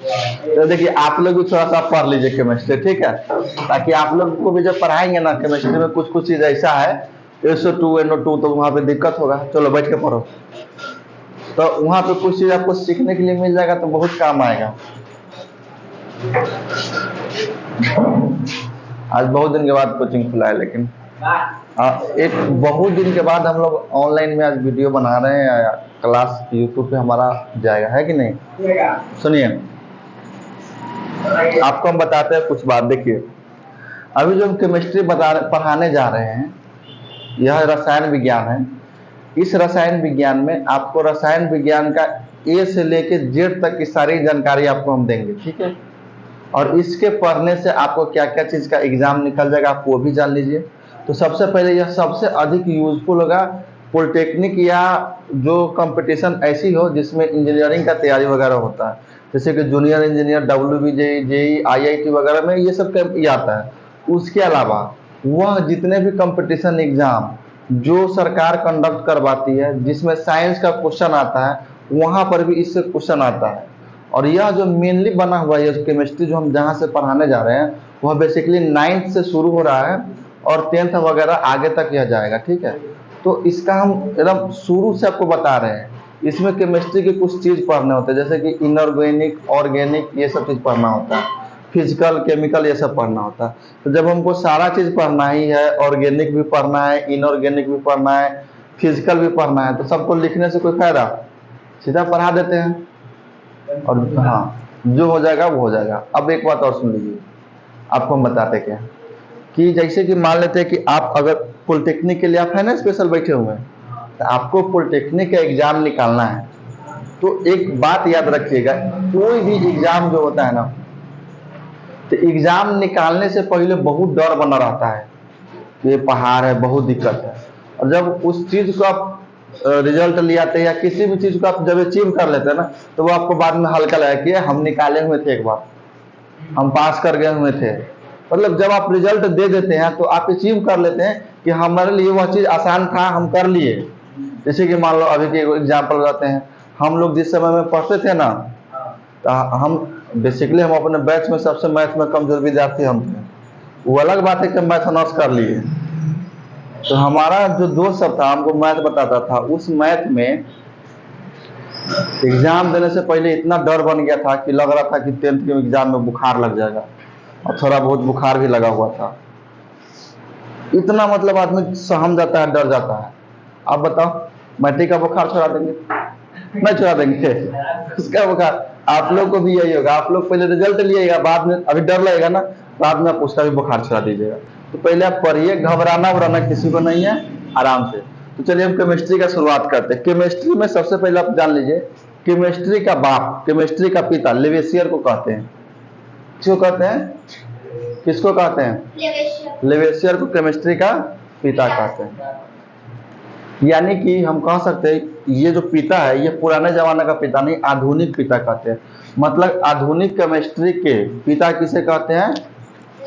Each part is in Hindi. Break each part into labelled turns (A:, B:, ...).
A: तो देखिए आप लोग भी थोड़ा सा पढ़ लीजिए केमिस्ट्री, ठीक है, ताकि आप लोग को भी जब पढ़ाएंगे ना केमिस्ट्री में कुछ कुछ चीज ऐसा है SO2 NO2 तो वहां पे दिक्कत होगा। चलो बैठ के पढ़ो, तो वहां पे कुछ चीज आपको सीखने के लिए मिल जाएगा तो बहुत काम आएगा। आज बहुत दिन के बाद कोचिंग खुला है, लेकिन एक बहुत दिन के बाद हम लोग ऑनलाइन में आज वीडियो बना रहे हैं, क्लास यूट्यूब पे हमारा जाएगा, है कि नहीं? सुनिए आपको हम बताते हैं कुछ बात। देखिए अभी जो हम केमिस्ट्री पढ़ाने जा रहे हैं यह रसायन विज्ञान है। इस रसायन विज्ञान में आपको रसायन विज्ञान का A से लेके Z तक की सारी जानकारी आपको हम देंगे, ठीक है। और इसके पढ़ने से आपको क्या क्या चीज का एग्जाम निकल जाएगा आप वो भी जान लीजिए। तो सबसे पहले यह सबसे अधिक यूजफुल होगा पॉलिटेक्निक या जो कंपटीशन ऐसी हो जिसमें इंजीनियरिंग का तैयारी वगैरह होता है, जैसे कि junior engineer, WBJ, JEE, IIT वगैरह में ये सब ये आता है। उसके अलावा वह जितने भी कंपटीशन एग्जाम जो सरकार कंडक्ट करवाती है जिसमें साइंस का क्वेश्चन आता है वहां पर भी इससे क्वेश्चन आता है। और यह जो मेनली बना हुआ है केमिस्ट्री जो हम जहाँ से पढ़ाने जा रहे हैं वह बेसिकली 9th से शुरू हो रहा है और 10th वगैरह आगे तक यह जाएगा, ठीक है। तो इसका हम एकदम शुरू से आपको बता रहे हैं। इसमें केमिस्ट्री के कुछ चीज पढ़ने होते हैं, जैसे कि इनऑर्गेनिक, ऑर्गेनिक, ये सब चीज पढ़ना होता है, फिजिकल, केमिकल, ये सब पढ़ना होता है। तो जब हमको सारा चीज पढ़ना ही है, ऑर्गेनिक भी पढ़ना है, इनऑर्गेनिक भी पढ़ना है, फिजिकल भी पढ़ना है, तो सबको लिखने से कोई फायदा, सीधा पढ़ा देते हैं और हाँ जो हो जाएगा वो हो जाएगा। अब एक बात और सुन लीजिए, आपको हम बताते क्या कि जैसे कि मान लेते हैं कि आप अगर पॉलिटेक्निक के लिए आप है ना स्पेशल बैठे हुए हैं, तो आपको पॉलिटेक्निक का एग्जाम निकालना है। तो एक बात याद रखिएगा, कोई भी एग्जाम जो होता है ना, तो एग्जाम निकालने से पहले बहुत डर बना रहता है, ये पहाड़ है, बहुत दिक्कत है। और जब उस चीज को आप रिजल्ट ले आते हैं या किसी भी चीज को आप जब अचीव कर लेते हैं ना, तो वो आपको बाद में हल्का लगा कि हम निकाले हुए थे, एक बार हम पास कर गए हुए थे। मतलब जब आप रिजल्ट दे देते हैं तो आप अचीव कर लेते हैं कि हमारे लिए वह चीज आसान था, हम कर लिए। जैसे कि मान लो अभी के एग्जाम्पल बताते हैं, हम लोग जिस समय में पढ़ते थे ना, तो हम बेसिकली हम अपने बैच में सबसे मैथ में कमजोर विद्यार्थी हम थे। वो अलग बात है कि मैथ ऑनर्स कर लिए। तो हमारा जो दोस्त सब था हमको मैथ बताता था, उस मैथ में एग्जाम देने से पहले इतना डर बन गया था कि लग रहा था कि 10th के एग्जाम में बुखार लग जाएगा, और थोड़ा बहुत बुखार भी लगा हुआ था। इतना मतलब आदमी सहम जाता है, डर जाता है। आप बताओ मैट्रिक का बुखार छोड़ा देंगे? नहीं छोड़ा देंगे। उसका बुखार आप लोग को भी यही होगा, आप लोग पहले रिजल्ट लिएगा, बाद में अभी डर लगेगा ना, बाद में आप उसका भी बुखार छोड़ा दीजिएगा। तो पहले आप पढ़िए, घबराना वराना किसी को नहीं है, आराम से। तो चलिए हम केमिस्ट्री का शुरुआत करते हैं। केमिस्ट्री में सबसे पहले आप जान लीजिए, केमिस्ट्री का बाप, केमिस्ट्री का पिता लेवेसियर को कहते हैं। किसको कहते हैं? किसको कहते हैं? लेवेसियर को केमिस्ट्री का पिता कहते हैं। यानी कि हम कह सकते हैं ये जो पिता है ये पुराने जमाने का पिता नहीं, आधुनिक पिता कहते हैं। मतलब आधुनिक केमिस्ट्री के पिता किसे कहते हैं?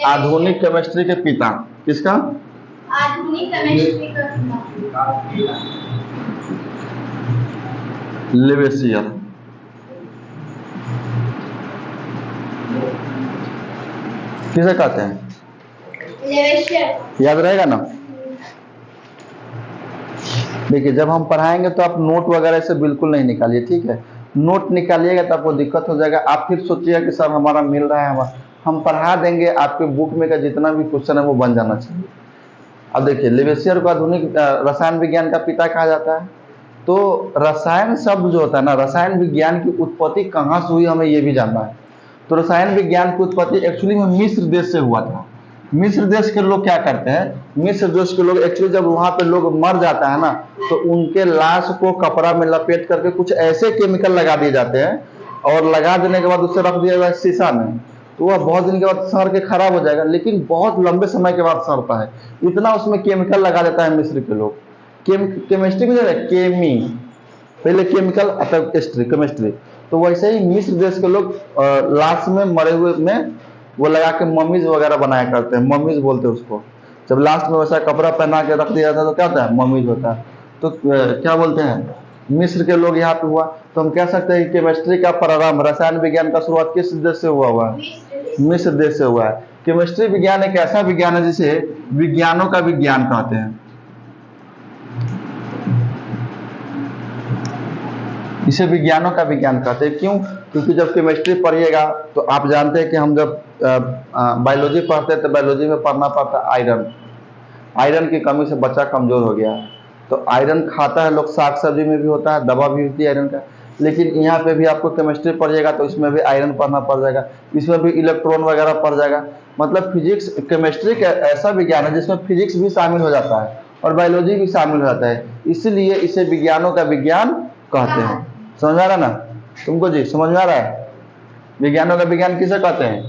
A: आधुनिक केमिस्ट्री के पिता। किसका? आधुनिक केमिस्ट्री का पिता लेवेसियर। किसे कहते हैं? लेवेसियर। याद रहेगा ना? देखिए जब हम पढ़ाएंगे तो आप नोट वगैरह से बिल्कुल नहीं निकालिए, ठीक है। नोट निकालिएगा तो आपको दिक्कत हो जाएगा, आप फिर सोचिएगा कि सर हमारा मिल रहा है, हम पढ़ा देंगे, आपके बुक में का जितना भी क्वेश्चन है वो बन जाना चाहिए। अब देखिए लेवेसियर को आधुनिक रसायन विज्ञान का पिता कहा जाता है। तो रसायन शब्द जो होता है ना, रसायन विज्ञान की उत्पत्ति कहाँ से हुई हमें ये भी जानना है। तो रसायन विज्ञान की उत्पत्ति एक्चुअली में मिस्र देश से हुआ था। मिस्र देश के लोग क्या करते हैं, मिस्र देश के लोग एक्चुअली जब वहां पे लोग मर जाता है ना, तो उनके लाश को कपड़ा में लपेट करके कुछ ऐसे केमिकल लगा दिए जाते हैं, और लगा देने के बाद उसे रख दिया जाए शीशा में, तो वह बहुत दिन के बाद सड़ के खराब हो जाएगा, लेकिन बहुत लंबे समय के बाद सड़ता है। इतना उसमें केमिकल लगा देता है मिस्र के लोग। केमिस्ट्री में जो है केमी, पहले केमिकल अतः केमिस्ट्री। तो वैसे ही मिस्र देश के लोग लाश में मरे हुए में वो लगा के मम्मीज वगैरह बनाया करते हैं, मम्मीज बोलते हैं उसको। जब लास्ट में वैसा कपड़ा पहना के रख दिया जाता है तो क्या होता है? मम्मीज होता है। तो क्या बोलते हैं, मिस्र के लोग यहाँ पे हुआ। तो हम कह सकते हैं कि केमिस्ट्री का प्रारंभ, रसायन विज्ञान का शुरुआत किस देश से हुआ है? मिस्र देश से हुआ है। केमिस्ट्री विज्ञान एक ऐसा विज्ञान है जिसे विज्ञानों का विज्ञान कहते हैं। इसे विज्ञानों का विज्ञान कहते हैं। क्यों? क्योंकि जब केमिस्ट्री पढ़िएगा तो आप जानते हैं कि हम जब बायोलॉजी पढ़ते हैं तो बायोलॉजी में पढ़ना पड़ता है आयरन। आयरन की कमी से बच्चा कमजोर हो गया है, तो आयरन खाता है लोग, साग सब्जी में भी होता है, दवा भी होती है आयरन का। लेकिन यहाँ पे भी आपको केमिस्ट्री पढ़िएगा तो इसमें भी आयरन पढ़ना पड़ जाएगा, इसमें भी इलेक्ट्रॉन वगैरह पड़ जाएगा। मतलब फिजिक्स, केमिस्ट्री का ऐसा विज्ञान है जिसमें फिजिक्स भी शामिल हो जाता है और बायोलॉजी भी शामिल हो जाता है, इसलिए इसे विज्ञानों का विज्ञान कहते हैं। समझ में आ रहा ना तुमको जी? समझ में आ रहा है? विज्ञानों का विज्ञान किसे कहते हैं?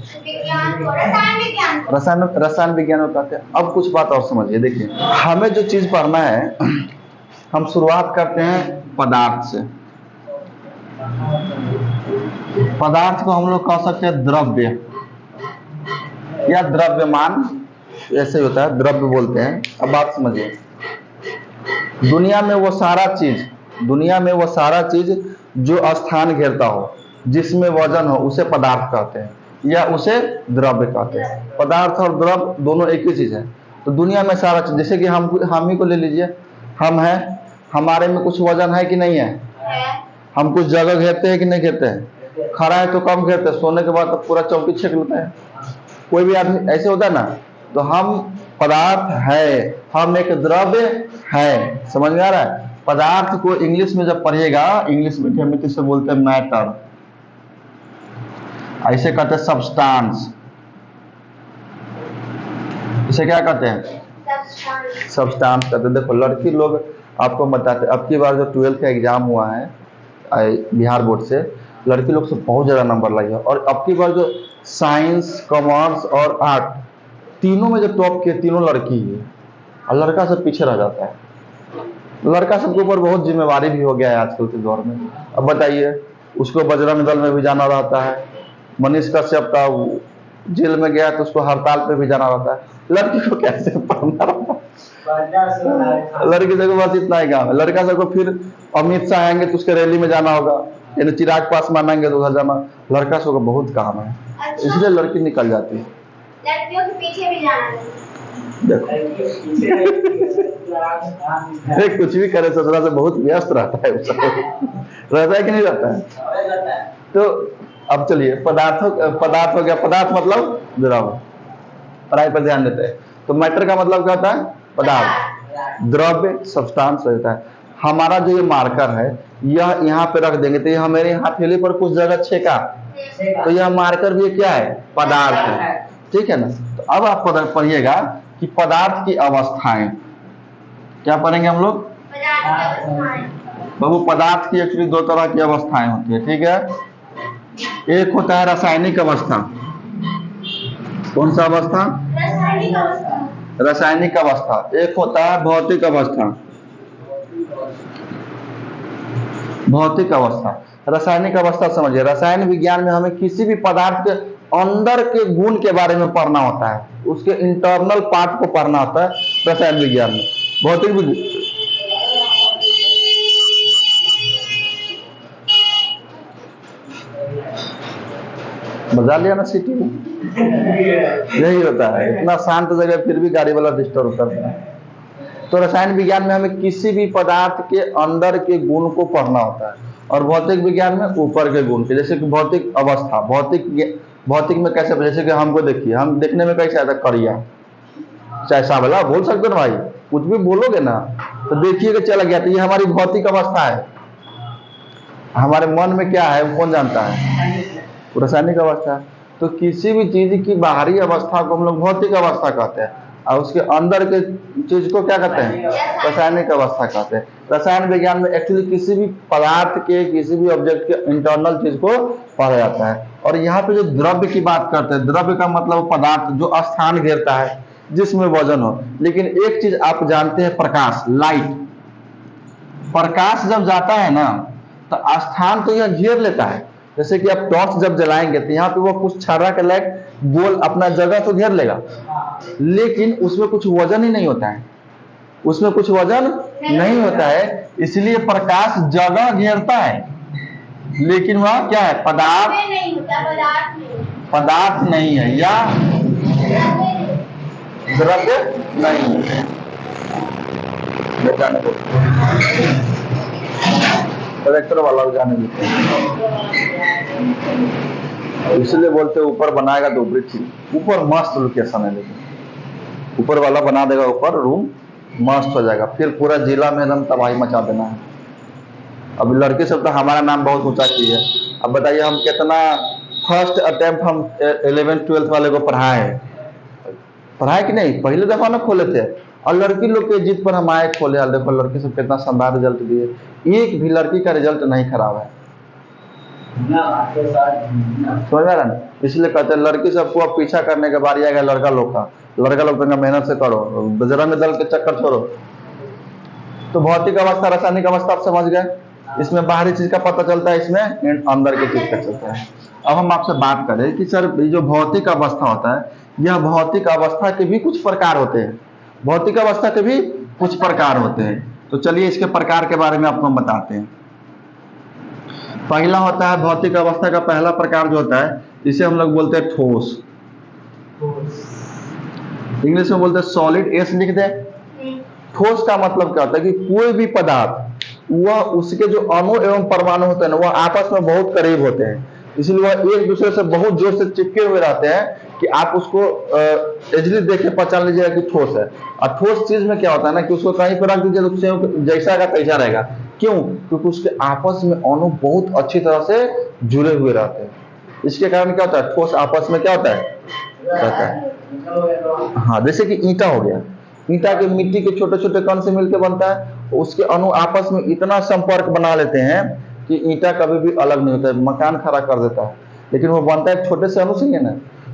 A: रसायन विज्ञान कहते हैं। अब कुछ बात और समझिए, देखिए हमें जो चीज पढ़ना है, हम शुरुआत करते हैं पदार्थ से। पदार्थ को हम लोग कह सकते हैं द्रव्य या द्रव्यमान, ऐसे होता है, द्रव्य बोलते हैं। अब बात समझिए, दुनिया में वो सारा चीज जो स्थान घेरता हो, जिसमें वजन हो, उसे पदार्थ कहते हैं या उसे द्रव्य कहते हैं। पदार्थ और द्रव्य दोनों एक ही चीज है। तो दुनिया में सारा चीज, जैसे कि हम ही को ले लीजिए, हम हैं, हमारे में कुछ वजन है कि नहीं है? हम कुछ जगह घेरते हैं कि नहीं घेरते हैं? खड़ा है तो कम घेरते हैं, सोने के बाद तो पूरा चौकी छेक लेते हैं। कोई भी आदमी ऐसे होता है ना। तो हम पदार्थ है, हम एक द्रव्य है। समझ में आ रहा है? पदार्थ को इंग्लिश में जब पढ़िएगा, इंग्लिश मीडियम में किसे बोलते हैं? मैटर। ऐसे कहते हैं सब्सटेंस। इसे क्या कहते हैं? सब्सटेंस कहते हैं। देखो लड़की लोग आपको बताते हैं, अब की बार जो 12th का एग्जाम हुआ है बिहार बोर्ड से, लड़की लोग से बहुत ज़्यादा नंबर लाई है। और अब की बार जो साइंस, कॉमर्स और आर्ट तीनों में जो टॉप किए, तीनों लड़की है, और लड़का सब पीछे रह जाता है। लड़का सबके ऊपर बहुत जिम्मेवारी भी हो गया है आजकल के दौर में। अब बताइए, उसको बजरंग दल में भी जाना रहता है, मनीष कश्यप का जेल में गया तो उसको हड़ताल पे भी जाना रहता है। लड़की को कैसे पढ़ना रहता है? लड़की देखो बस इतना ही काम है। लड़का सबको फिर अमित शाह आएंगे तो उसके रैली में जाना होगा, यानी चिराग पासवान आएंगे तो उधर जाना। लड़का सबको बहुत काम है, इसलिए लड़की निकल जाती है।
B: लड़कियों के पीछे भी जाना है।
A: देखो कुछ भी करे ससुरा से बहुत व्यस्त रहता है रहता है कि नहीं रहता है? तो अब चलिए, पदार्थ हो गया। पदार्थ मतलब द्रव्य, पढ़ाई पर ध्यान देते हैं। तो मैटर का मतलब क्या होता है? पदार्थ। द्रव्य सब्सटेंस रहता है। हमारा जो ये मार्कर है, यह यहाँ पे रख देंगे तो यह मेरे हथेली पर कुछ जगह छेका, तो यह मार्कर भी क्या है? पदार्थ है। ठीक है ना? तो अब आप पढ़िएगा कि पदार्थ की अवस्थाएं। क्या पढ़ेंगे हम लोग? बाबू, पदार्थ की एक्चुअली दो तरह की अवस्थाएं होती है। ठीक है? एक होता है रासायनिक अवस्था। कौन सा अवस्था? रासायनिक अवस्था। एक होता है भौतिक अवस्था। भौतिक अवस्था, रासायनिक अवस्था समझिए। रसायन विज्ञान में हमें किसी भी पदार्थ के अंदर के गुण के बारे में पढ़ना होता है, उसके इंटरनल पार्ट को पढ़ना होता है रसायन विज्ञान में। भौतिक विज्ञान मजा लिया ना सिटी में? यही होता है, इतना शांत जगह फिर भी गाड़ी वाला डिस्टर्ब करता है। तो रसायन विज्ञान में हमें किसी भी पदार्थ के अंदर के गुण को पढ़ना होता है, और भौतिक विज्ञान में ऊपर के गुण के। जैसे कि भौतिक अवस्था, भौतिक में कैसे, जैसे कि हमको देखिए, हम देखने में कैसे आता? करिया, चाहे सावला बोल सकते हो ना भाई, कुछ भी बोलोगे ना तो देखिएगा चला गया। तो ये हमारी भौतिक अवस्था है। हमारे मन में क्या है कौन जानता है? रासायनिक अवस्था। तो किसी भी चीज की बाहरी अवस्था को हम लोग भौतिक अवस्था कहते हैं, और उसके अंदर के चीज को क्या कहते हैं? रासायनिक अवस्था कहते हैं। रसायन विज्ञान में एक्चुअली किसी भी पदार्थ के, किसी भी ऑब्जेक्ट के इंटरनल चीज को पढ़ा जाता है। और यहाँ पे जो द्रव्य की बात करते हैं, द्रव्य का मतलब पदार्थ जो स्थान घेरता है, जिसमें वजन हो। लेकिन एक चीज आप जानते हैं, प्रकाश, लाइट, प्रकाश जब जाता है ना तो स्थान तो यह घेर लेता है। जैसे कि आप टॉर्च जब जलाएंगे तो यहाँ पे वो कुछ छर्रा के लाइट गोल अपना जगह तो घेर लेगा, लेकिन उसमें कुछ वजन ही नहीं होता है, उसमें कुछ वजन नहीं होता है, इसलिए प्रकाश जगह घेरता है। लेकिन वह क्या है, पदार्थ
B: में नहीं होता, पदार्थ में
A: पदार्थ नहीं है या द्रव्य नहीं है। जाने दो, ट्रैक्टर वाला को जाने देते हैं। इसलिए बोलते हैं ऊपर बनाएगा तो ऊपर मस्त लोकेशन है, लेकिन ऊपर वाला बना देगा ऊपर रूम मस्त हो जाएगा, फिर पूरा जिला में एकदम तबाही मचा देना है। अब लड़के सब तो हमारा नाम बहुत ऊंचा किए है। अब बताइए हम कितना फर्स्ट अटेम्प्ट हम 11th-12th वाले को पढ़ाए कि नहीं, पहले दफा ना खोले थे। और लड़की लोग के जिद पर हम आए खोले, और देखो लड़के सब कितना शानदार रिजल्ट दिए, एक भी लड़की का रिजल्ट नहीं खराब है। समझ में आ रहा है? इसलिए कहते हैं लड़की सबको अब पीछा करने के बारी आएगा लड़का लोग का। लड़का लोग तो मेहनत से करो, बजरंग दल के चक्कर छोड़ो। तो भौतिक अवस्था रासायनिक अवस्था आप समझ गए, इसमें बाहरी चीज का पता चलता है, इसमें अंदर की चीज का चलता है। अब हम आपसे बात करें कि सर ये जो भौतिक अवस्था होता है, यह भौतिक अवस्था के भी कुछ प्रकार होते हैं, भौतिक अवस्था के भी कुछ प्रकार होते हैं। तो चलिए इसके प्रकार के बारे में आपको हम बताते हैं। पहला होता है भौतिक अवस्था का पहला प्रकार जो होता है, इसे हम लोग बोलते हैं ठोस। इंग्लिश में बोलते हैं सॉलिड, एस लिख दे। ठोस का मतलब क्या होता है कि कोई भी पदार्थ वह उसके जो अणु एवं परमाणु होते हैं ना, वह आपस में बहुत करीब होते हैं, इसलिए वह एक दूसरे से बहुत जोर से चिपके हुए रहते हैं कि आप उसको इजीली देख के पहचान लीजिएगा कि ठोस है। और ठोस चीज में क्या होता है ना कि उसको कहीं पर रख दीजिए तो जैसा का तैसा रहेगा। क्यों? क्योंकि उसके आपस में अणु बहुत अच्छी तरह से जुड़े हुए रहते हैं। इसके कारण क्या होता है, ठोस आपस में क्या होता है, रहता है। हाँ, जैसे कि ईंटा हो गया, ईंटा के मिट्टी के छोटे छोटे कण से मिलकर बनता है, उसके अणु आपस में इतना संपर्क बना लेते हैं कि ईंटा कभी भी अलग नहीं होता है, मकान खड़ा कर देता है, लेकिन वो बनता है छोटे से अणु से ही है ना।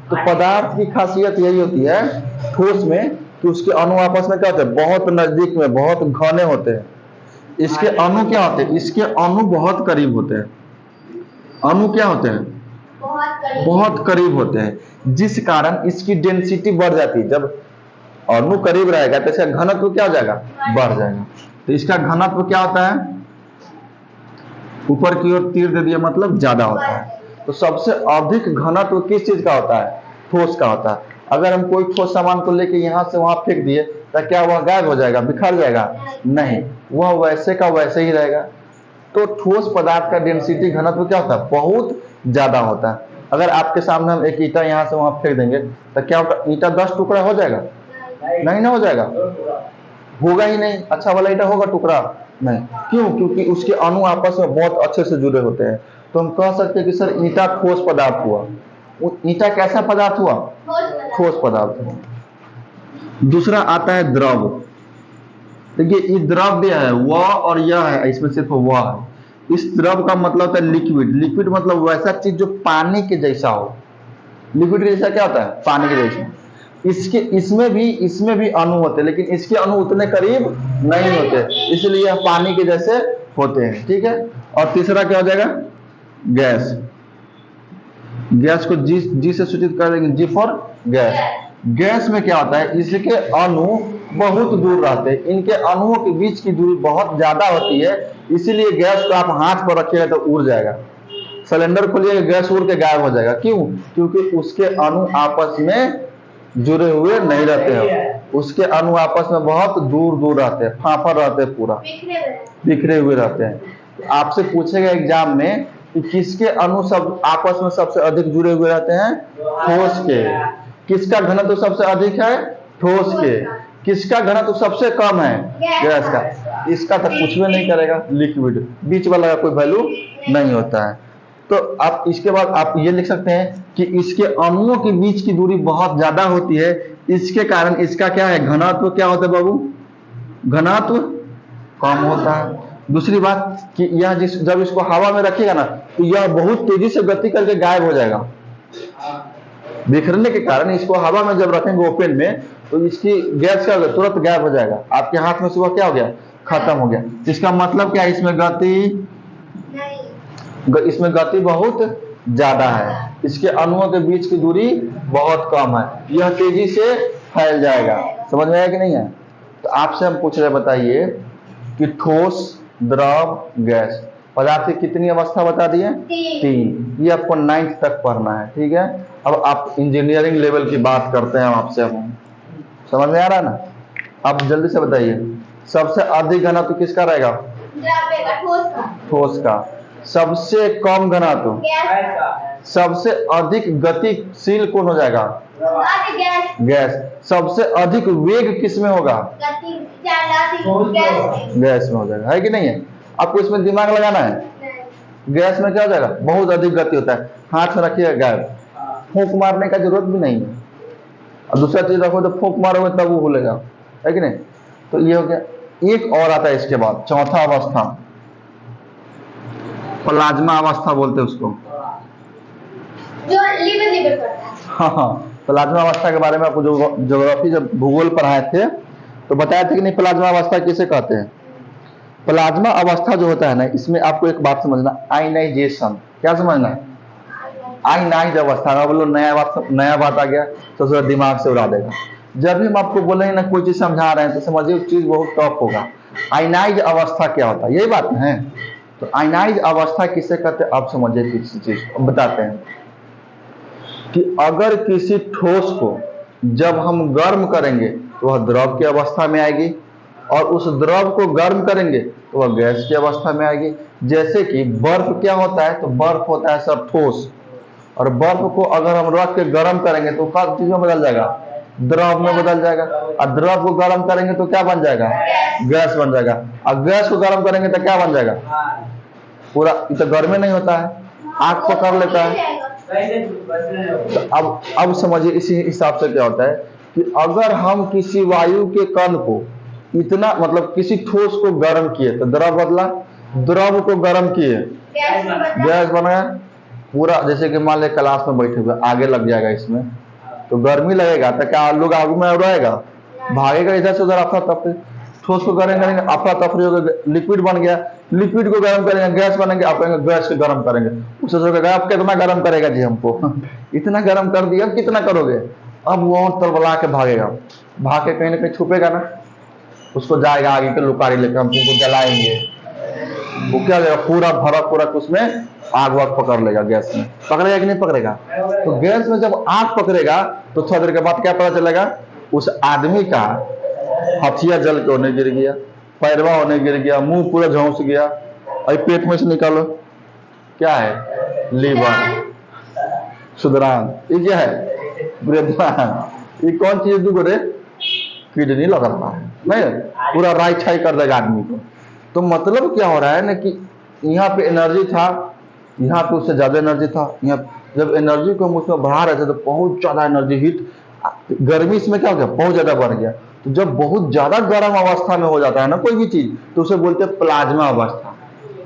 A: तो पदार्थ की खासियत यही होती है ठोस में कि उसके अणु आपस में क्या होते हैं, बहुत नजदीक में, बहुत घने होते हैं। इसके अणु क्या होते हैं, इसके अणु बहुत करीब होते हैं। अणु क्या होते हैं, बहुत करीब होते हैं, जिस कारण इसकी डेंसिटी बढ़ जाती है। जब अणु करीब रहेगा तो इसका घनत्व क्या हो जाएगा, बढ़ जाएगा। तो इसका घनत्व क्या होता है, ऊपर की ओर तीर दे दिया मतलब ज्यादा होता है। तो सबसे अधिक घनत्व किस चीज का होता है, ठोस का होता है। अगर हम कोई ठोस सामान को लेके यहाँ से वहां फेंक दिए तो क्या वह गायब हो जाएगा, बिखर जाएगा? नहीं, वह वैसे का वैसे ही रहेगा। तो ठोस पदार्थ का डेंसिटी घनत्व क्या होता है, बहुत ज्यादा होता है। अगर आपके सामने हम एक ईंटा यहाँ से वहां फेंक देंगे तो क्या होगा, ईंटा 10 टुकड़ा हो जाएगा? नहीं ना हो जाएगा, होगा ही नहीं। अच्छा वाला ईंटा होगा टुकड़ा? नहीं। क्यों? क्योंकि उसके अणु आपस में बहुत अच्छे से जुड़े होते हैं। तो हम कह सकते हैं कि सर ईंटा ठोस पदार्थ हुआ। ईंटा कैसा पदार्थ हुआ, ठोस पदार्थ हुआ। दूसरा आता है द्रव। देखिए ये द्रव्य है, वह और यह है, इसमें सिर्फ वह है। इस द्रव का मतलब होता है लिक्विड। लिक्विड मतलब वैसा चीज जो पानी के जैसा हो। लिक्विड जैसा क्या होता है, पानी के जैसा। इसमें भी अणु होते हैं, लेकिन इसके अणु उतने करीब नहीं होते, इसलिए यह पानी के जैसे होते हैं। ठीक है। और तीसरा क्या हो जाएगा, गैस। गैस को जी से सूचित कर देंगे, जी फॉर गैस। गैस में क्या होता है, इसके अणु बहुत दूर रहते हैं, इनके अणुओं के बीच की दूरी बहुत ज्यादा होती है, इसीलिए गैस को आप हाथ पर रखिएगा तो उड़ जाएगा। सिलेंडर खोलिएगा गैस उड़ के गायब हो जाएगा। क्यों? क्योंकि उसके अणु आपस में जुड़े हुए नहीं रहते हैं, उसके अणु आपस में बहुत दूर दूर रहते हैं, फाफर रहते हैं, पूरा बिखरे हुए रहते हैं। तो आपसे पूछेगा एग्जाम में कि किसके अणु सब आपस में सबसे अधिक जुड़े हुए रहते हैं, ठोस के। किसका घनत्व सबसे अधिक है, ठोस के। किसका घनत्व सबसे कम है, गैस का। इसका तो कुछ भी नहीं करेगा, लिक्विड। बीच वाला का कोई वैल्यू नहीं होता है। तो आप इसके बाद आप ये लिख सकते हैं कि इसके अणुओं के बीच की दूरी बहुत ज्यादा होती है, इसके कारण इसका क्या है, घनत्व क्या होता है बाबू, घनत्व कम होता है। दूसरी बात कि यह जब इसको हवा में रखिएगा ना तो यह बहुत तेजी से गति करके गायब हो जाएगा। बिखरने के कारण इसको हवा में जब रखेंगे ओपन में तो इसकी गैस क्या होगा, तुरंत गायब हो जाएगा। आपके हाथ में से वह क्या हो गया, खत्म हो गया। इसका मतलब क्या है, इसमें गति बहुत ज्यादा है, इसके अणुओं के बीच की दूरी बहुत कम है, यह तेजी से फैल जाएगा। समझ में आया कि नहीं है? तो आपसे हम पूछ रहे, बताइए कि ठोस, द्रव, गैस, पदार्थ की कितनी अवस्था बता दिए? 3। ये आपको 9th तक पढ़ना है, ठीक है। अब आप इंजीनियरिंग लेवल की बात करते हैं आपसे, हम समझ में आ रहा है ना? आप जल्दी से बताइए, सबसे अधिक घनत्व किसका रहेगा? ठोस का। सबसे कम घनत्व? सबसे अधिक गतिशील कौन हो जाएगा? गैस। सबसे अधिक वेग किस में होगा? गैस में हो जाएगा, है कि नहीं है? आपको इसमें दिमाग लगाना है। गैस में क्या हो जाएगा? बहुत अधिक गति होता है, हाथ में रखिएगा गायब, फूंक मारने का जरूरत भी नहीं है। और दूसरा चीज रखो तो फूंक मारोगे तब वो खुलेगा, है कि नहीं? तो ये हो गया। एक और आता है इसके बाद, चौथा अवस्था, प्लाज्मा अवस्था बोलते हैं उसको।
B: जो लिवर करता है।
A: हाँ, प्लाज्मा अवस्था के बारे में आपको ज्योग्राफी जब भूगोल पढ़ाए थे तो बताया था कि नहीं, प्लाज्मा अवस्था किसे कहते हैं? प्लाज्मा अवस्था जो होता है ना, इसमें आपको एक बात समझना, आयनाइजेशन। क्या समझना है? आयनाइज अवस्था। अब बोलो नया बात आ गया तो थोड़ा दिमाग से उड़ा देगा। जब भी हम आपको बोलेंगे ना कोई चीज समझा रहे हैं तो समझिए चीज बहुत टफ होगा। आयनाइज अवस्था क्या होता है, यही बात है। तो आयनाइज अवस्था किसे कहते हैं आप समझिए किसी चीज बताते हैं कि अगर किसी ठोस को जब हम गर्म करेंगे तो वह द्रव की अवस्था में आएगी, और उस द्रव को गर्म करेंगे तो वह गैस की अवस्था में आएगी। जैसे कि बर्फ क्या होता है? तो बर्फ होता है सब ठोस, और बर्फ को अगर हम रख के गर्म करेंगे तो क्या चीज में बदल जाएगा? द्रव में बदल जाएगा। और द्रव को गर्म करेंगे तो क्या बन जाएगा? गैस बन जाएगा। और गैस को गर्म करेंगे तो क्या बन जाएगा? पूरा। तो गर्मी नहीं होता है, आग पकड़ लेता है। तो अब समझिए इसी हिसाब से क्या होता है कि अगर हम किसी वायु के कण को इतना, मतलब किसी ठोस को गर्म किए तो द्रव बदला, द्रव को गर्म किए गैस बन गया पूरा। जैसे कि मान ले क्लास में बैठे हुए, आगे लग जाएगा इसमें तो गर्मी लगेगा, तो क्या लोग आगू में रहेगा? भागेगा इधर से उधर, अफरा तफरी। ठोस को गर्म करेंगे, अफरा तफरी होगा, लिक्विड बन गया। लिक्विड को गर्म करेंगे, गैस बनेंगे, आप कहेंगे गैस को गर्म करेंगे। उससे सोचेगा आप कितना गर्म करेगा जी हमको इतना गर्म कर दिया, कितना करोगे? अब वो और तलबला के भागेगा, भाग के कहीं ना कहीं छुपेगा ना, उसको जाएगा आगे के लुकारी लेकर, हम तुमको जलाएंगे। वो क्या देगा? पूरा भरा पूरा उसमें आग वाग पकड़ लेगा। गैस में पकड़ेगा कि नहीं पकड़ेगा? तो गैस में जब आग पकड़ेगा तो थोड़ा देर के बाद क्या पता चलेगा? उस आदमी का हथिया जल के होने गिर गया, पैरवा होने गिर गया, मुंह पूरा झोंस गया, और पेट में से निकालो क्या है? लीवर, सुदरान, ये क्या है? ये कौन चीज दुगरे? किडनी लग रहा है नहीं, पूरा राई छाई कर देगा आदमी को। तो मतलब क्या हो रहा है ना कि यहाँ पे एनर्जी था, यहाँ पे उससे ज्यादा एनर्जी था। यहाँ जब एनर्जी को हम उसमें बढ़ा रहे थे तो बहुत ज्यादा एनर्जी, हीट, गर्मी इसमें क्या हो गया? बहुत ज्यादा बढ़ गया। तो जब बहुत ज्यादा गर्म अवस्था में हो जाता है ना कोई भी चीज, तो उसे बोलते हैं प्लाज्मा अवस्था,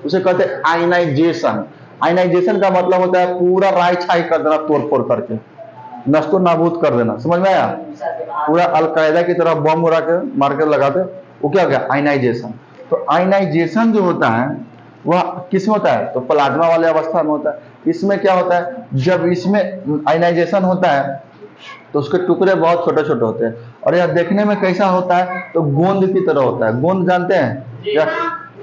A: उसे कहते हैं आयनाइजेशन। आयनाइजेशन का मतलब होता है पूरा राई छाई कर देना, तोड़ फोड़ करके नष्टो नाबूद कर देना। समझ में आया? पूरा अलकायदा की तरह बम उड़ा के मार के लगाते, वो क्या हो गया? आयनाइजेशन। तो आयनाइजेशन जो होता है वह किस में होता है? तो प्लाज्मा वाले अवस्था में होता है। इसमें क्या होता है? जब इसमें आयनाइजेशन होता है तो उसके टुकड़े बहुत छोटे छोटे होते हैं, और यह देखने में कैसा होता है? तो गोंद की तरह होता है। गोंद जानते हैं? या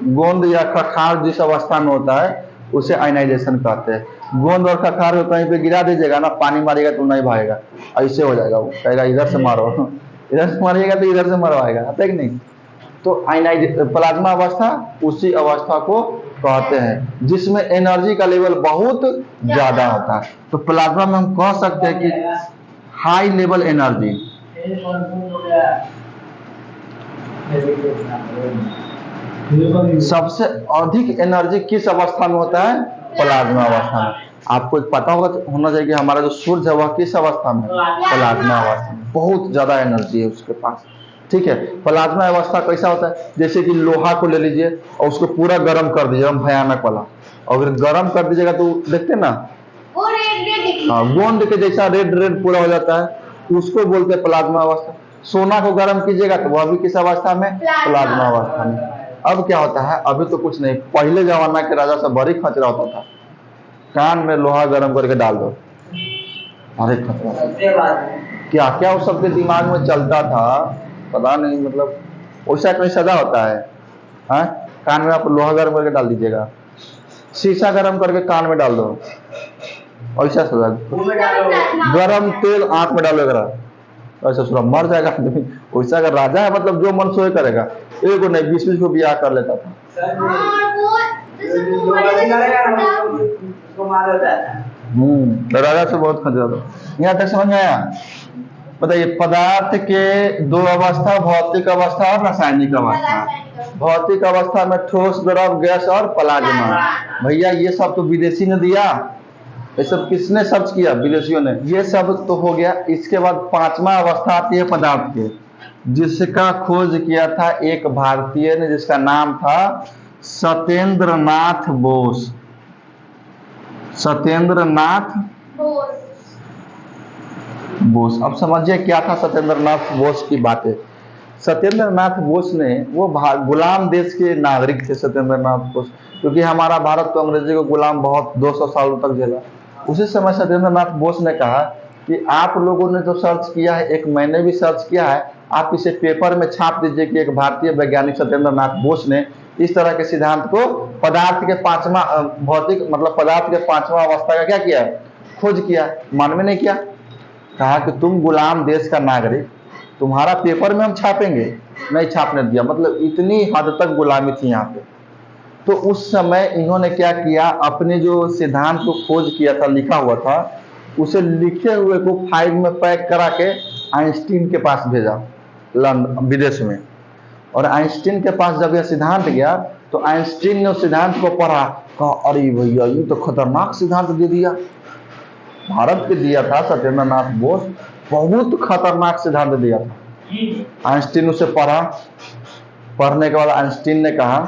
A: गोंद या खखार जिस अवस्था में होता है उसे आयनाइजेशन कहते हैं। गोंद और खखार को कहीं पे गिरा दीजिएगा ना, पानी मारेगा तो नहीं भागेगा, ऐसे हो जाएगा। वो कहेगा इधर से मारो, इधर से मारिएगा तो इधर से मरवाएगा, आता है कि नहीं? तो आयनाइज प्लाज्मा अवस्था उसी अवस्था को कहते हैं जिसमें एनर्जी का लेवल बहुत ज्यादा होता है। तो प्लाज्मा में हम कह सकते हैं कि हाई लेवल एनर्जी। सबसे अधिक एनर्जी किस अवस्था में होता है? प्लाज्मा अवस्था में। आपको पता होना चाहिए कि हमारा जो सूर्य है वह किस अवस्था में? प्लाज्मा अवस्था में। बहुत ज्यादा एनर्जी है उसके पास, ठीक है। प्लाज्मा अवस्था कैसा होता है? जैसे कि लोहा को ले लीजिए और उसको पूरा गर्म कर दीजिए, भयानक वाला। अगर गर्म कर दीजिएगा तो देखते ना, हाँ, गोंद के जैसा रेड रेड पूरा हो जाता है, उसको बोलते हैं प्लाज्मा अवस्था। सोना को गर्म कीजिएगा तो वह भी किस अवस्था में? प्लाज्मा अवस्था में। अब क्या होता है? अभी तो कुछ नहीं, पहले जमाना के राजा सब बड़ी खतरा होता था, कान में लोहा गर्म करके डाल दो, अरे खतरा। क्या क्या उस सबके दिमाग में चलता था पता नहीं, मतलब वैसा कोई सजा होता है? हाँ, कान में आप लोहा गर्म करके डाल दीजिएगा, शीशा गर्म करके कान में डाल दो, ऐसा सोचा। गरम तेल आंख में डालो करा, ऐसा सुना मर जाएगा आदमी। वैसा अगर राजा है मतलब जो मन सोए करेगा। एगो नहीं 20-20 को ब्याह कर लेता था। राजा से बहुत खतरा था। यहाँ तक समझ में आया? बताइए, पदार्थ के दो अवस्था, भौतिक अवस्था और रासायनिक अवस्था। भौतिक अवस्था में ठोस, द्रव, गैस और प्लाज्मा। भैया ये सब तो विदेशी ने दिया, ये सब किसने सर्च किया? विदेशियों ने। ये सब तो हो गया। इसके बाद पांचवा अवस्था आती है पदार्थ के, जिसका खोज किया था एक भारतीय ने, जिसका नाम था सत्येंद्र नाथ बोस। सत्येंद्र नाथ बोस। अब समझिए क्या था सत्येंद्र नाथ बोस की बातें। सत्येंद्र नाथ बोस ने, वो गुलाम देश के नागरिक थे सत्येंद्र नाथ बोस, क्योंकि हमारा भारत तो अंग्रेजी को गुलाम बहुत 200 सालों तक झेला। उसी समय सत्येंद्र नाथ बोस ने कहा कि आप लोगों ने जो सर्च किया है, एक मैंने भी सर्च किया है, आप इसे पेपर में छाप दीजिए कि एक भारतीय वैज्ञानिक सत्येंद्र नाथ बोस ने इस तरह के सिद्धांत को पदार्थ के पांचवा भौतिक मतलब पदार्थ के पांचवा अवस्था का क्या किया, खोज किया। मानव ने किया, कहा कि तुम गुलाम देश का नागरिक, तुम्हारा पेपर में हम छापेंगे, नहीं छापने दिया। मतलब इतनी हद तक गुलामी थी यहाँ पे। तो उस समय इन्होंने क्या किया, अपने जो सिद्धांत को खोज किया था, लिखा हुआ था, उसे लिखे हुए को फाइल में पैक करा के आइंस्टीन के पास भेजा लंदन विदेश में। और आइंस्टीन के पास जब यह सिद्धांत गया तो आइंस्टीन ने उस सिद्धांत को पढ़ा, कहा अरे भैया ये तो खतरनाक सिद्धांत दे दिया। भारत के दिया था सत्येंद्र नाथ बोस, बहुत खतरनाक सिद्धांत दिया था। आइंस्टीन उसे पढ़ा, पढ़ने के बाद आइंस्टीन ने कहा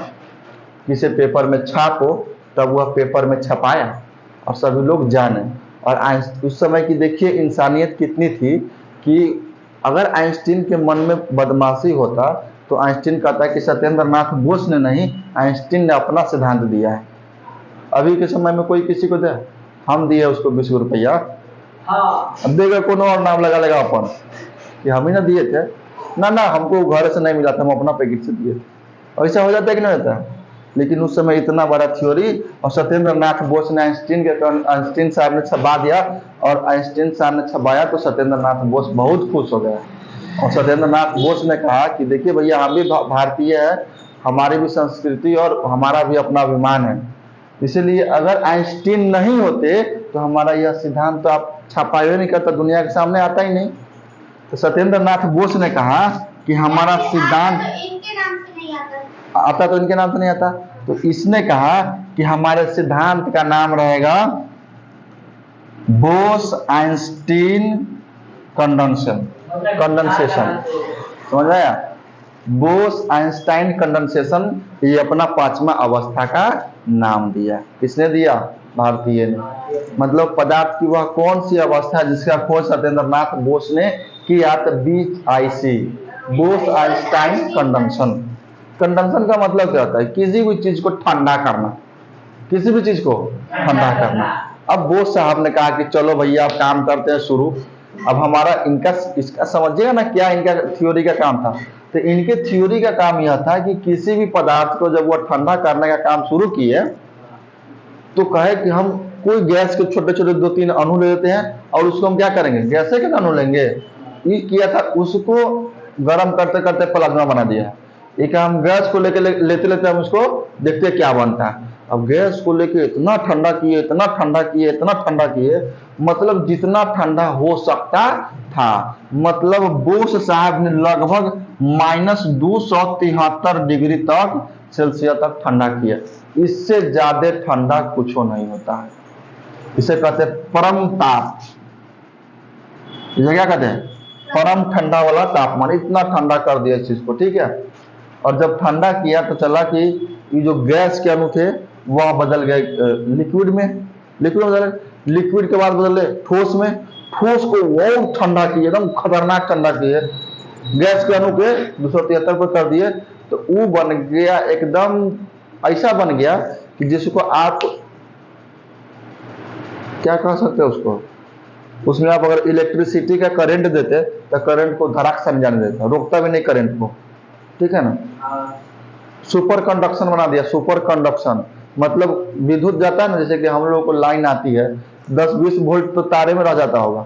A: कि इसे पेपर में छापो। तब वह पेपर में छपाया और सभी लोग जाने। और उस समय की देखिए इंसानियत कितनी थी कि अगर आइंस्टीन के मन में बदमाशी होता तो आइंस्टीन कहता कि सत्येंद्र नाथ बोस ने नहीं, आइंस्टीन ने अपना सिद्धांत दिया है। अभी के समय में कोई किसी को दे, हम दिए उसको 20 रुपया, अब देगा कौन और नाम लगा लेगा अपन कि हम ही ना दिए थे। ना हमको घर से नहीं मिला था, हम अपना पैकेट से दिए थे। ऐसा हो जाता है कि नहीं होता है? लेकिन उस समय इतना बड़ा थ्योरी, और सत्येंद्र नाथ बोस ने आइंस्टीन साहब ने छपा दिया। और आइंस्टीन साहब ने छपाया तो सत्येंद्र नाथ बोस बहुत खुश हो गया। और सत्येंद्र नाथ बोस ने कहा कि देखिए भैया, हम भी भारतीय है, हमारी भी संस्कृति और हमारा भी अपना अभिमान है, इसीलिए अगर आइंस्टीन नहीं होते तो हमारा यह सिद्धांत तो आप छपाए नहीं करता, दुनिया के सामने आता ही नहीं। तो सत्येंद्र नाथ बोस ने कहा कि हमारा सिद्धांत
B: इनके नाम से नहीं आता,
A: आता तो इनके नाम से नहीं आता। तो इसने कहा कि हमारे सिद्धांत का नाम रहेगा बोस आइंस्टीन कंडेंसेशन। समझ आया? बोस आइंस्टाइन कंडेंसेशन, ये अपना पांचवा अवस्था का नाम दिया। किसने दिया? भारतीय ने। मतलब पदार्थ की वह कौन सी अवस्था है जिसका खोज सत्येंद्र नाथ बोस ने किया? तो BIC, Bose Einstein condensation. Condensation का मतलब क्या होता है? किसी भी चीज को ठंडा करना, किसी भी चीज को ठंडा करना। अब बोस साहब ने कहा कि चलो भैया अब काम करते हैं शुरू। अब हमारा इसका समझिएगा ना क्या इनका थ्योरी का काम था। तो इनके थ्योरी का काम यह था कि किसी भी पदार्थ को जब वो ठंडा करने का काम शुरू किए तो कहे कि हम कोई गैस के छोटे छोटे 2-3 अणु ले लेते हैं और उसको हम क्या करेंगे, गैसे के अणु लेंगे। ये किया था, उसको गर्म करते करते प्लाज्मा बना दिया। एक हम गैस को लेते लेते हम उसको देखते क्या बनता है। अब गैस को लेके इतना ठंडा किए, इतना ठंडा किए, इतना ठंडा किए, मतलब जितना ठंडा हो सकता था। मतलब बोस साहब ने लगभग -273 डिग्री तक सेल्सियस तक ठंडा किया। इससे ज्यादा ठंडा कुछ नहीं होता है। इसे कहते हैं परम ताप। इसे क्या कहते हैं? परम ठंडा वाला तापमान। इतना ठंडा कर दिया इस चीज को, ठीक है। और जब ठंडा किया तो चला कि ये जो गैस के अणु थे वह बदल गए लिक्विड में, लिक्विड के बाद बदले ठोस में, ठोस को बहुत ठंडा किए, एकदम खतरनाक ठंडा किए, गैस के अणु के 273 पर कर दिए। तो वो बन गया एकदम ऐसा बन गया कि जिसको आप क्या कह सकते हैं उसको, उसमें आप अगर इलेक्ट्रिसिटी का करंट देते तो करंट को धड़ाक से जाने देता, रोकता भी नहीं करंट को, ठीक है ना। सुपर कंडक्शन बना दिया, सुपर कंडक्शन। मतलब विद्युत जाता है ना, जैसे कि हम लोगों को लाइन आती है 10-20 वोल्ट तो तारे में रह जाता होगा,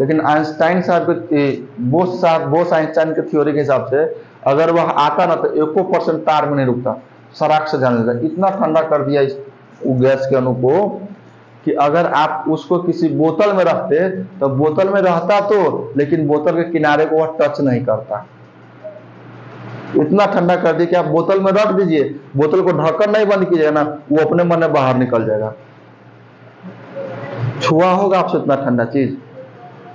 A: लेकिन आइंस्टाइन साहब के बोस आइंस्टाइन के थ्योरी के हिसाब से अगर वह आता ना तो 1% तार में नहीं रुकता, सराख से जाने देता। इतना ठंडा कर दिया इस गैस के अणु को कि अगर आप उसको किसी बोतल में रखते तो बोतल में रहता तो, लेकिन बोतल के किनारे को वह टच नहीं करता। इतना ठंडा कर दिया कि आप बोतल में रख दीजिए, बोतल को ढक्कन नहीं बंद कीजिएगा ना, वो अपने मन में बाहर निकल जाएगा। छुआ होगा आपसे इतना ठंडा चीज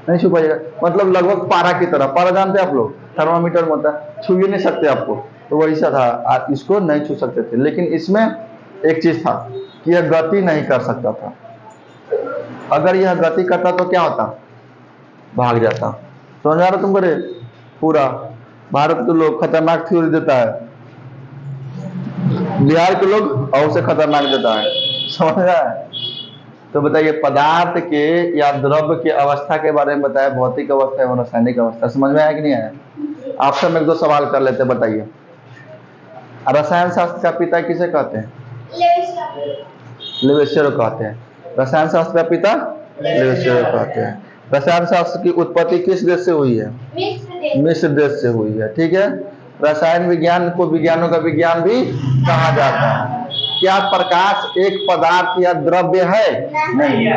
A: नहीं छू पाइएगा, मतलब लगभग पारा की तरह। पारा जानते हैं आप लोग, थर्मामीटर में होता है, छू ही नहीं सकते आपको, तो वही सा था। आप इसको नहीं छू सकते थे, लेकिन इसमें एक चीज था कि यह गति नहीं कर सकता था। अगर यह गति करता तो क्या होता, भाग जाता। समझ आ रहा तुमको रे? पूरा भारत के लोग खतरनाक थ्योरी देता है, बिहार के लोग और से खतरनाक देता है। समझ रहा है? तो बताइए, पदार्थ के या द्रव्य के अवस्था के बारे में बताया, भौतिक अवस्था एवं रासायनिक अवस्था। समझ में आया कि नहीं आया? आपसे हम 1-2 सवाल कर लेते हैं, बताइए। रसायन शास्त्र का पिता किसे कहते हैं? लेवेसियर को कहते हैं। रसायन शास्त्र का पिता लेवेसियर को कहते हैं। रसायन शास्त्र की उत्पत्ति किस देश से हुई है? मिस्र देश से हुई है। ठीक है। रसायन विज्ञान को विज्ञानों का विज्ञान भी कहा जाता है। क्या प्रकाश एक पदार्थ या द्रव्य है? नहीं,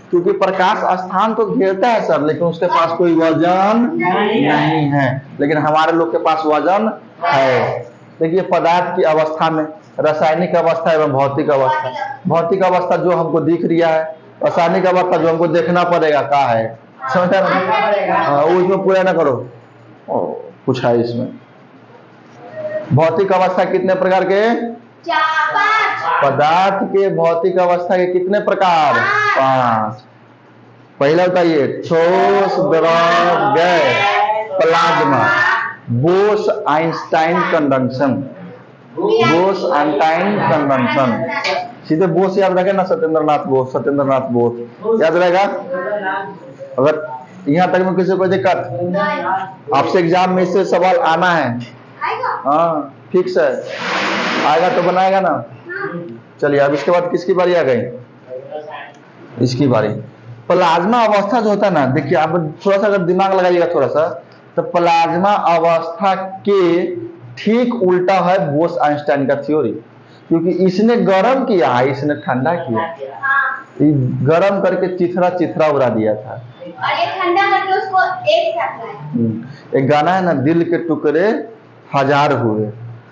A: क्योंकि प्रकाश स्थान तो घेरता है सर, लेकिन उसके पास कोई वजन नहीं है। लेकिन हमारे लोग के पास वजन है। देखिए, पदार्थ की अवस्था में रासायनिक अवस्था एवं भौतिक अवस्था। भौतिक अवस्था जो हमको दिख रहा है, रासायनिक अवस्था जो हमको देखना पड़ेगा क्या है। समझा ना? उसमें पूरा ना करो, कुछ है इसमें। भौतिक अवस्था कितने प्रकार के?
B: 4-5।
A: पदार्थ के भौतिक अवस्था के कितने प्रकार? 5। पहला बताइए, ठोस, द्रव, gas, plasma. Bose Einstein conduction. Bose Einstein conduction. सीधे बोस याद रखे ना, सत्येंद्रनाथ बोस, सत्येंद्रनाथ बोस याद रहेगा। अगर यहाँ तक में किसी को दिक्कत, आपसे एग्जाम में इससे सवाल आना है। हाँ, फिक्स है, आएगा तो बनाएगा ना। चलिए, अब इसके बाद किसकी बारी आ गई? इसकी बारी। प्लाज्मा अवस्था जो होता है ना, देखिए आप थोड़ा सा अगर दिमाग लगाइएगा थोड़ा सा, तो प्लाज्मा अवस्था के ठीक उल्टा है बोस आइंस्टाइन का थ्योरी। क्योंकि इसने गर्म किया है, इसने ठंडा किया। गर्म करके चिथरा चिथरा उड़ा दिया था,
B: और ये ठंडा करके उसको एक साथ लाया।
A: एक गाना है ना, दिल के टुकड़े 1000 हुए।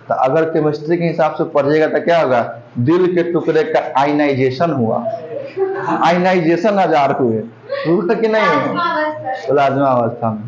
A: तो अगर केमिस्ट्री के हिसाब से पढ़िएगा तो क्या होगा? दिल के टुकड़े का आयनाइजेशन हुआ, आयनाइजेशन 1000 हुए कि नहीं? प्लाज्मा अवस्था में।